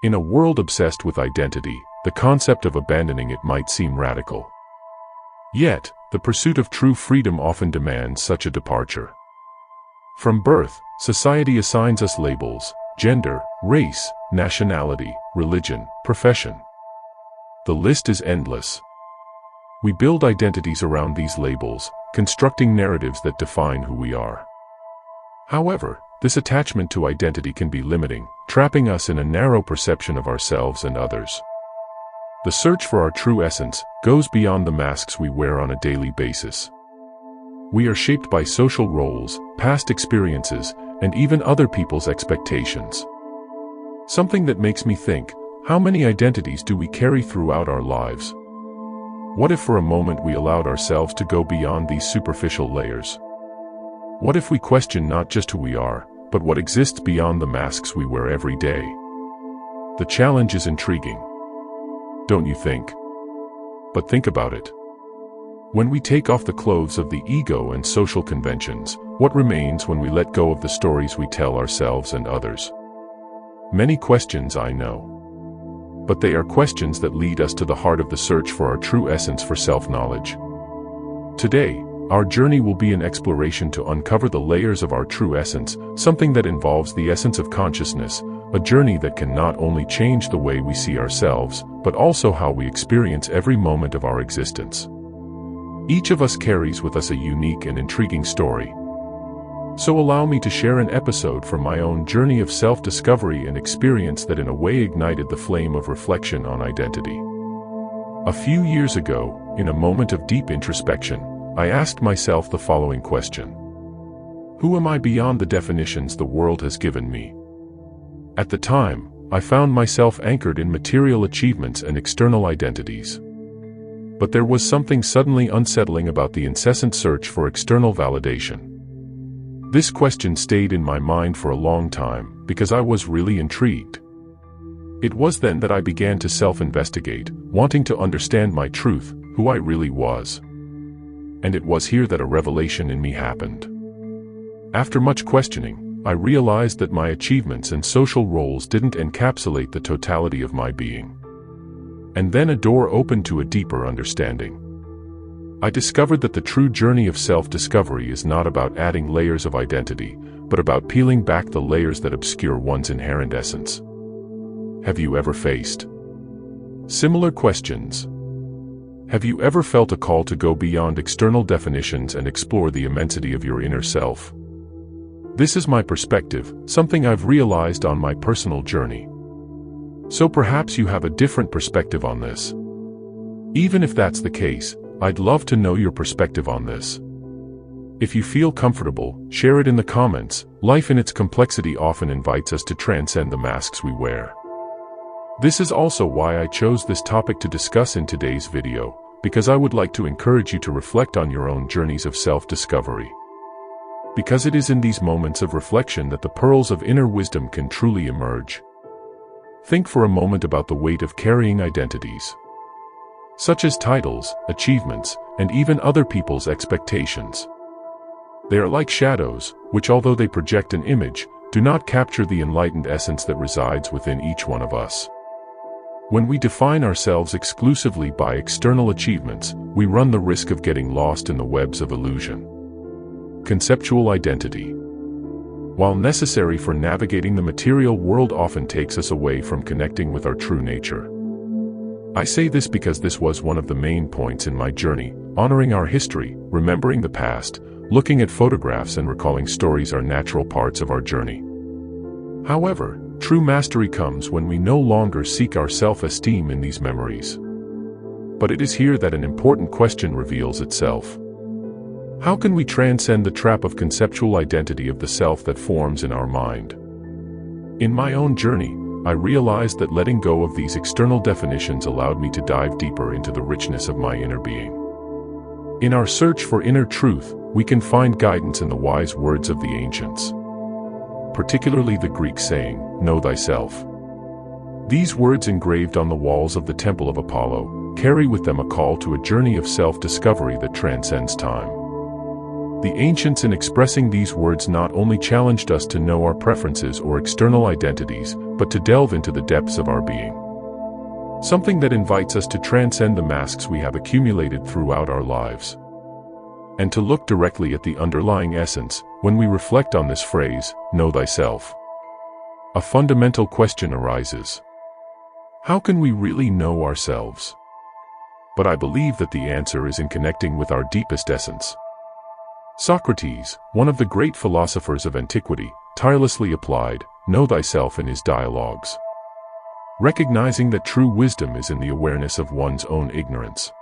In a world obsessed with identity, the concept of abandoning it might seem radical. Yet, the pursuit of true freedom often demands such a departure. From birth, society assigns us labels: gender, race, nationality, religion, profession. The list is endless. We build identities around these labels, constructing narratives that define who we are. However, this attachment to identity can be limiting, trapping us in a narrow perception of ourselves and others. The search for our true essence goes beyond the masks we wear on a daily basis. We are shaped by social roles, past experiences, and even other people's expectations. Something that makes me think, how many identities do we carry throughout our lives? What if for a moment we allowed ourselves to go beyond these superficial layers? What if we question not just who we are, but what exists beyond the masks we wear every day? The challenge is intriguing, don't you think? But think about it. When we take off the clothes of the ego and social conventions, what remains when we let go of the stories we tell ourselves and others? Many questions, I know. But they are questions that lead us to the heart of the search for our true essence for self-knowledge. Today, our journey will be an exploration to uncover the layers of our true essence, something that involves the essence of consciousness, a journey that can not only change the way we see ourselves, but also how we experience every moment of our existence. Each of us carries with us a unique and intriguing story. So allow me to share an episode from my own journey of self-discovery and experience that in a way ignited the flame of reflection on identity. A few years ago, in a moment of deep introspection, I asked myself the following question: who am I beyond the definitions the world has given me? At the time, I found myself anchored in material achievements and external identities. But there was something suddenly unsettling about the incessant search for external validation. This question stayed in my mind for a long time, because I was really intrigued. It was then that I began to self-investigate, wanting to understand my truth, who I really was. And it was here that a revelation in me happened. After much questioning, I realized that my achievements and social roles didn't encapsulate the totality of my being. And then a door opened to a deeper understanding. I discovered that the true journey of self-discovery is not about adding layers of identity, but about peeling back the layers that obscure one's inherent essence. Have you ever faced similar questions? Have you ever felt a call to go beyond external definitions and explore the immensity of your inner self? This is my perspective, something I've realized on my personal journey. So perhaps you have a different perspective on this. Even if that's the case, I'd love to know your perspective on this. If you feel comfortable, share it in the comments. Life in its complexity often invites us to transcend the masks we wear. This is also why I chose this topic to discuss in today's video, because I would like to encourage you to reflect on your own journeys of self-discovery. Because it is in these moments of reflection that the pearls of inner wisdom can truly emerge. Think for a moment about the weight of carrying identities, such as titles, achievements, and even other people's expectations. They are like shadows, which although they project an image, do not capture the enlightened essence that resides within each one of us. When we define ourselves exclusively by external achievements, we run the risk of getting lost in the webs of illusion. Conceptual identity, while necessary for navigating the material world, often takes us away from connecting with our true nature. I say this because this was one of the main points in my journey. Honoring our history, remembering the past, looking at photographs and recalling stories are natural parts of our journey. However, true mastery comes when we no longer seek our self-esteem in these memories. But it is here that an important question reveals itself. How can we transcend the trap of conceptual identity of the self that forms in our mind? In my own journey, I realized that letting go of these external definitions allowed me to dive deeper into the richness of my inner being. In our search for inner truth, we can find guidance in the wise words of the ancients, particularly the Greek saying, "Know Thyself." These words engraved on the walls of the Temple of Apollo carry with them a call to a journey of self-discovery that transcends time. The ancients, in expressing these words, not only challenged us to know our preferences or external identities, but to delve into the depths of our being. Something that invites us to transcend the masks we have accumulated throughout our lives. And to look directly at the underlying essence. When we reflect on this phrase, know thyself, a fundamental question arises. How can we really know ourselves? But I believe that the answer is in connecting with our deepest essence. Socrates, one of the great philosophers of antiquity, tirelessly applied, know thyself in his dialogues, recognizing that true wisdom is in the awareness of one's own ignorance.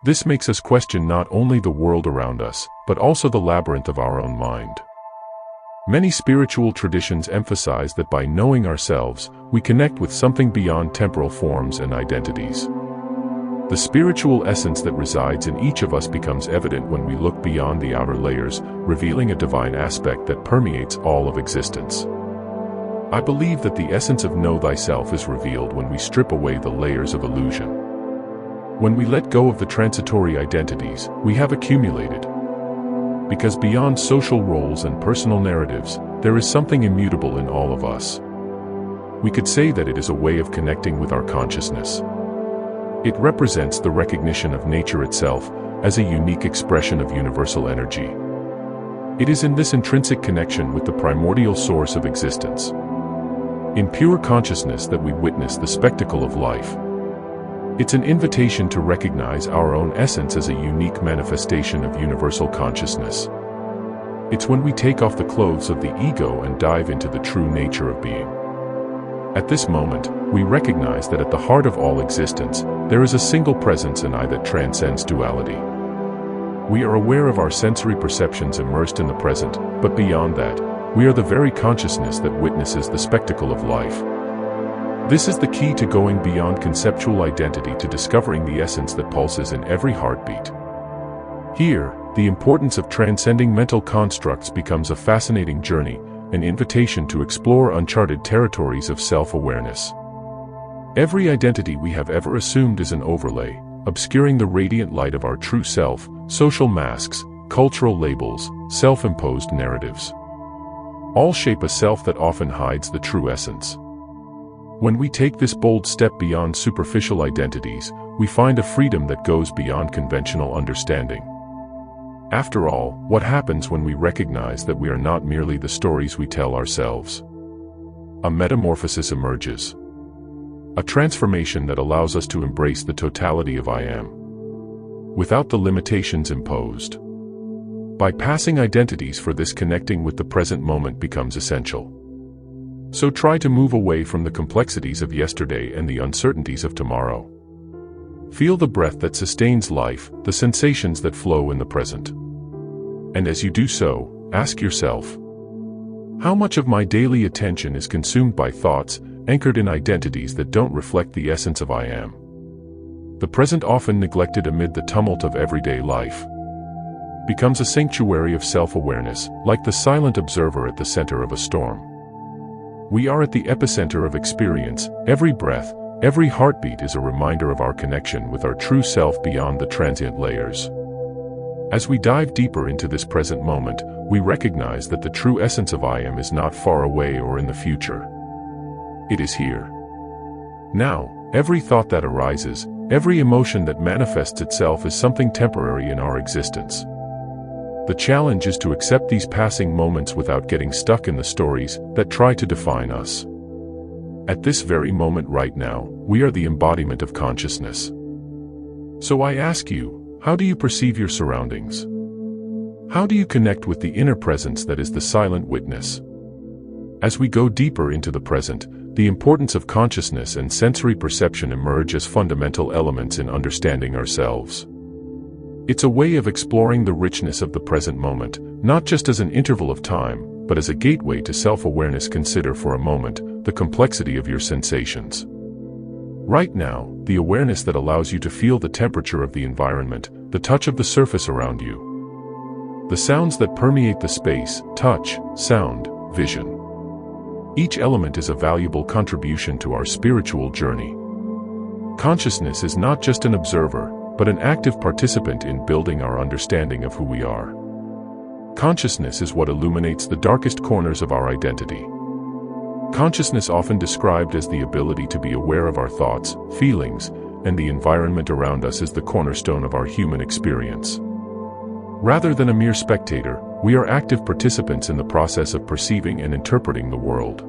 This makes us question not only the world around us, but also the labyrinth of our own mind. Many spiritual traditions emphasize that by knowing ourselves, we connect with something beyond temporal forms and identities. The spiritual essence that resides in each of us becomes evident when we look beyond the outer layers, revealing a divine aspect that permeates all of existence. I believe that the essence of know thyself is revealed when we strip away the layers of illusion. When we let go of the transitory identities we have accumulated. Because beyond social roles and personal narratives, there is something immutable in all of us. We could say that it is a way of connecting with our consciousness. It represents the recognition of nature itself as a unique expression of universal energy. It is in this intrinsic connection with the primordial source of existence, in pure consciousness, that we witness the spectacle of life. It's an invitation to recognize our own essence as a unique manifestation of universal consciousness. It's when we take off the clothes of the ego and dive into the true nature of being. At this moment, we recognize that at the heart of all existence, there is a single presence and I that transcends duality. We are aware of our sensory perceptions immersed in the present, but beyond that, we are the very consciousness that witnesses the spectacle of life. This is the key to going beyond conceptual identity to discovering the essence that pulses in every heartbeat. Here, the importance of transcending mental constructs becomes a fascinating journey, an invitation to explore uncharted territories of self-awareness. Every identity we have ever assumed is an overlay, obscuring the radiant light of our true self. Social masks, cultural labels, self-imposed narratives, all shape a self that often hides the true essence. When we take this bold step beyond superficial identities, we find a freedom that goes beyond conventional understanding. After all, what happens when we recognize that we are not merely the stories we tell ourselves? A metamorphosis emerges. A transformation that allows us to embrace the totality of I am, without the limitations imposed. By passing identities for this, connecting with the present moment becomes essential. So try to move away from the complexities of yesterday and the uncertainties of tomorrow. Feel the breath that sustains life, the sensations that flow in the present. And as you do so, ask yourself, how much of my daily attention is consumed by thoughts anchored in identities that don't reflect the essence of I am? The present, often neglected amid the tumult of everyday life, becomes a sanctuary of self-awareness, like the silent observer at the center of a storm. We are at the epicenter of experience. Every breath, every heartbeat is a reminder of our connection with our true self beyond the transient layers. As we dive deeper into this present moment, we recognize that the true essence of I am is not far away or in the future. It is here. Now, every thought that arises, every emotion that manifests itself is something temporary in our existence. The challenge is to accept these passing moments without getting stuck in the stories that try to define us. At this very moment right now, we are the embodiment of consciousness. So I ask you, how do you perceive your surroundings? How do you connect with the inner presence that is the silent witness? As we go deeper into the present, the importance of consciousness and sensory perception emerge as fundamental elements in understanding ourselves. It's a way of exploring the richness of the present moment, not just as an interval of time, but as a gateway to self-awareness. Consider for a moment the complexity of your sensations. Right now, the awareness that allows you to feel the temperature of the environment, the touch of the surface around you, the sounds that permeate the space, touch, sound, vision. Each element is a valuable contribution to our spiritual journey. Consciousness is not just an observer, but an active participant in building our understanding of who we are. Consciousness is what illuminates the darkest corners of our identity. Consciousness, often described as the ability to be aware of our thoughts, feelings, and the environment around us, is the cornerstone of our human experience. Rather than a mere spectator, we are active participants in the process of perceiving and interpreting the world.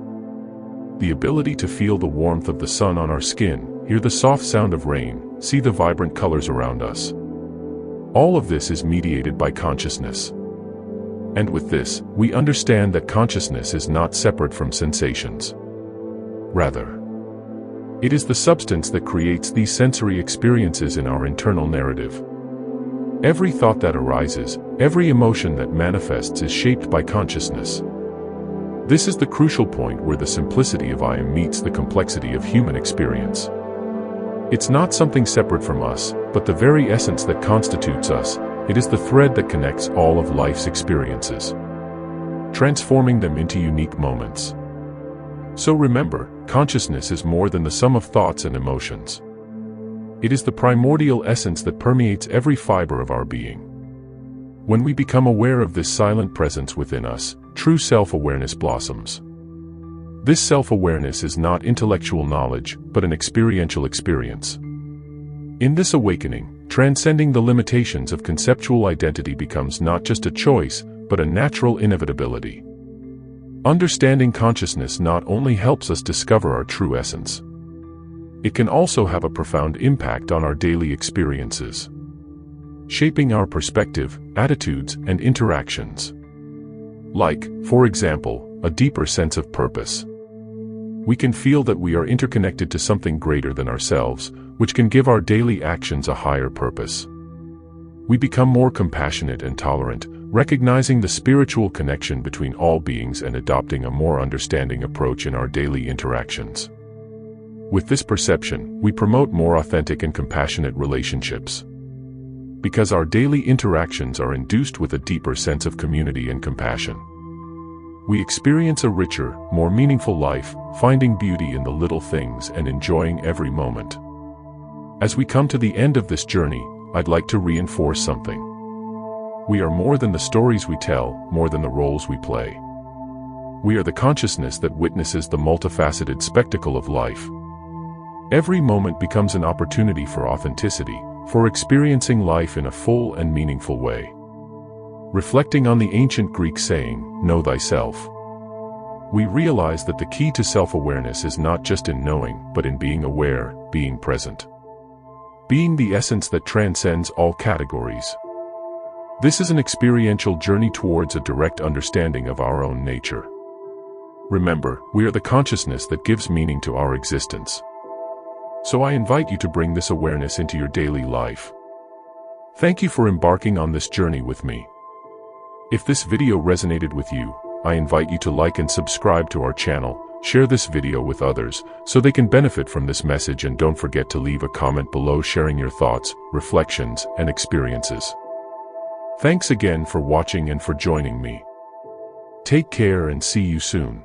The ability to feel the warmth of the sun on our skin, hear the soft sound of rain, see the vibrant colors around us. All of this is mediated by consciousness. And with this, we understand that consciousness is not separate from sensations. Rather, it is the substance that creates these sensory experiences in our internal narrative. Every thought that arises, every emotion that manifests is shaped by consciousness. This is the crucial point where the simplicity of I am meets the complexity of human experience. It's not something separate from us, but the very essence that constitutes us. It is the thread that connects all of life's experiences, transforming them into unique moments. So remember, consciousness is more than the sum of thoughts and emotions. It is the primordial essence that permeates every fiber of our being. When we become aware of this silent presence within us, true self-awareness blossoms. This self-awareness is not intellectual knowledge, but an experiential experience. In this awakening, transcending the limitations of conceptual identity becomes not just a choice, but a natural inevitability. Understanding consciousness not only helps us discover our true essence, it can also have a profound impact on our daily experiences, shaping our perspective, attitudes, and interactions. Like, for example, a deeper sense of purpose. We can feel that we are interconnected to something greater than ourselves, which can give our daily actions a higher purpose. We become more compassionate and tolerant, recognizing the spiritual connection between all beings and adopting a more understanding approach in our daily interactions. With this perception, we promote more authentic and compassionate relationships. Because our daily interactions are induced with a deeper sense of community and compassion, we experience a richer, more meaningful life, finding beauty in the little things and enjoying every moment. As we come to the end of this journey, I'd like to reinforce something. We are more than the stories we tell, more than the roles we play. We are the consciousness that witnesses the multifaceted spectacle of life. Every moment becomes an opportunity for authenticity, for experiencing life in a full and meaningful way. Reflecting on the ancient Greek saying, "Know thyself," we realize that the key to self-awareness is not just in knowing, but in being aware, being present. Being the essence that transcends all categories. This is an experiential journey towards a direct understanding of our own nature. Remember, we are the consciousness that gives meaning to our existence. So I invite you to bring this awareness into your daily life. Thank you for embarking on this journey with me. If this video resonated with you, I invite you to like and subscribe to our channel, share this video with others, so they can benefit from this message, and don't forget to leave a comment below sharing your thoughts, reflections, and experiences. Thanks again for watching and for joining me. Take care and see you soon.